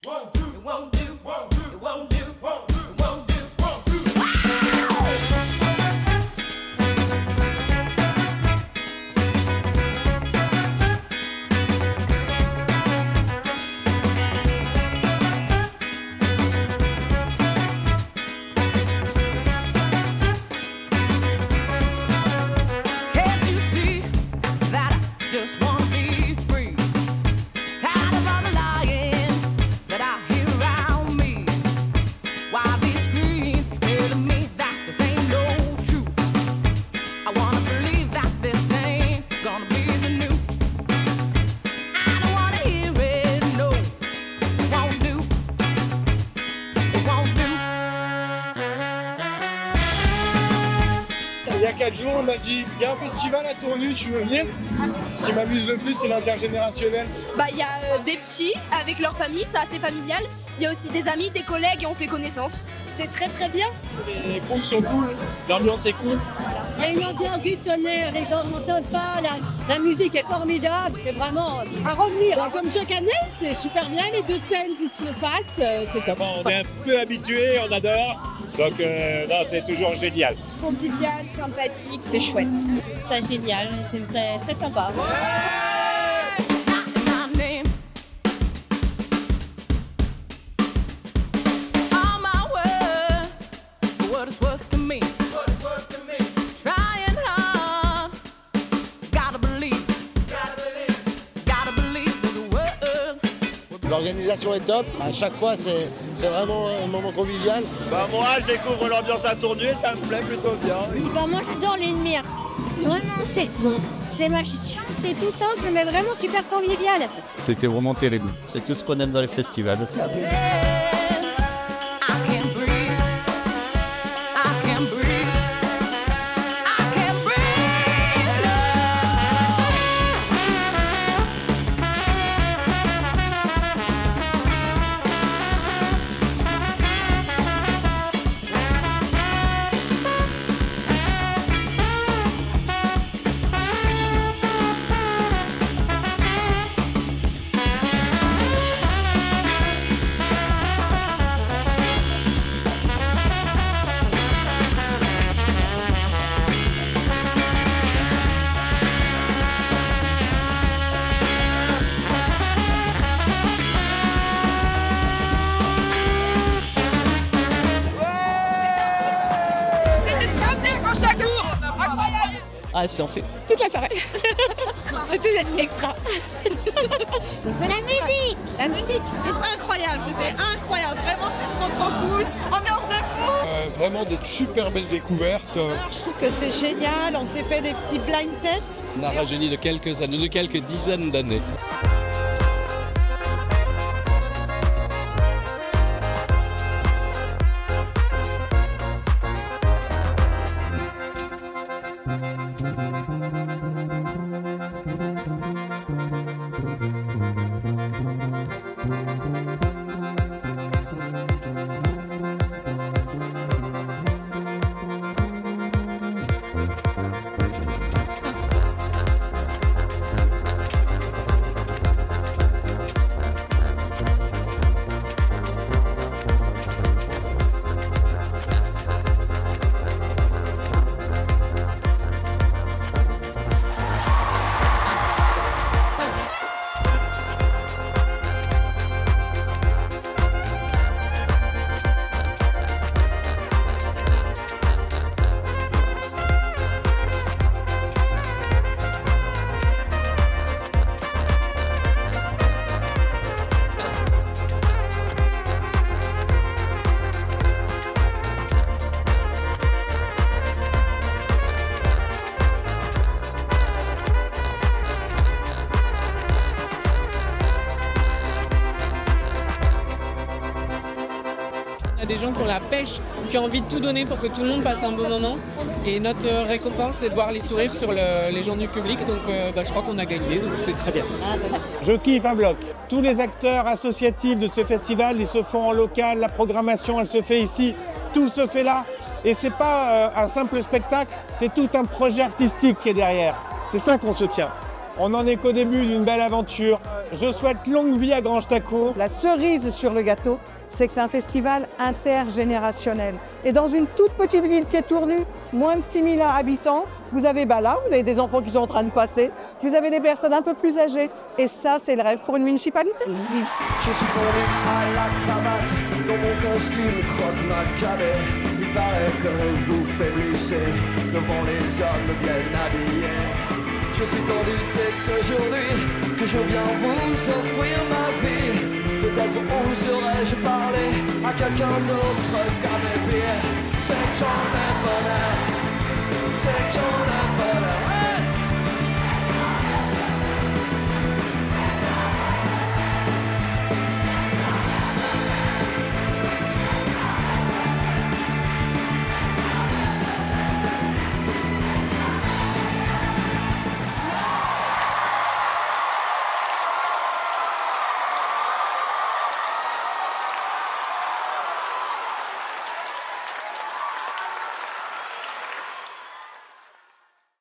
Il y a 4 jours, on m'a dit il y a un festival à Tournu, tu veux venir? Ce qui m'amuse le plus, c'est l'intergénérationnel. Il y a des petits avec leur famille, c'est assez familial. Il y a aussi des amis, des collègues et on fait connaissance. C'est très très bien. Les groupes sont cool, l'ambiance est cool. Il y a une ambiance du tonnerre, les gens sont sympas, la musique est formidable, c'est vraiment à revenir. Comme chaque année, c'est super bien, les deux scènes qui se passent, c'est top. On est un peu habitués, on adore, donc non, c'est toujours génial. Convivial, sympathique, c'est chouette. C'est génial, c'est très, très sympa. L'organisation est top, à chaque fois c'est vraiment un moment convivial. Moi je découvre l'ambiance à Tournu et ça me plaît plutôt bien. Moi j'adore les lumières. Vraiment c'est magique. C'est tout simple mais vraiment super convivial. C'était vraiment terrible. C'est tout ce qu'on aime dans les festivals. Ah, j'ai dansé toute la soirée. C'était extra. La musique C'est incroyable, c'était incroyable. Vraiment, c'était trop cool. Ambiance de fou. Vraiment des super belles découvertes. Je trouve que c'est génial, on s'est fait des petits blind tests. On a rajeuni de quelques années, de quelques dizaines d'années. Il y a des gens qui ont la pêche, qui ont envie de tout donner pour que tout le monde passe un bon moment. Et notre récompense, c'est de voir les sourires sur les gens du public. Donc je crois qu'on a gagné, donc c'est très bien. Je kiffe un bloc. Tous les acteurs associatifs de ce festival, ils se font en local, la programmation, elle se fait ici, tout se fait là. Et c'est pas un simple spectacle, c'est tout un projet artistique qui est derrière. C'est ça qu'on se tient. On n'en est qu'au début d'une belle aventure. Je souhaite longue vie à Grange-Tacourt. La cerise sur le gâteau, c'est que c'est un festival intergénérationnel. Et dans une toute petite ville qui est Tournus, moins de 6 000 habitants, vous avez vous avez des enfants qui sont en train de passer, vous avez des personnes un peu plus âgées. Et ça, c'est le rêve pour une municipalité. Je suis pendu à la cravate, dans mon costume croque-macabre. Il paraît que vous faiblissez devant les hommes bien habillés. Je suis tendu, c'est aujourd'hui que je viens vous offrir ma vie. Peut-être oserais-je parler à quelqu'un d'autre qu'à mes pieds. C'est que j'en ai bonheur, c'est que j'en ai bonheur.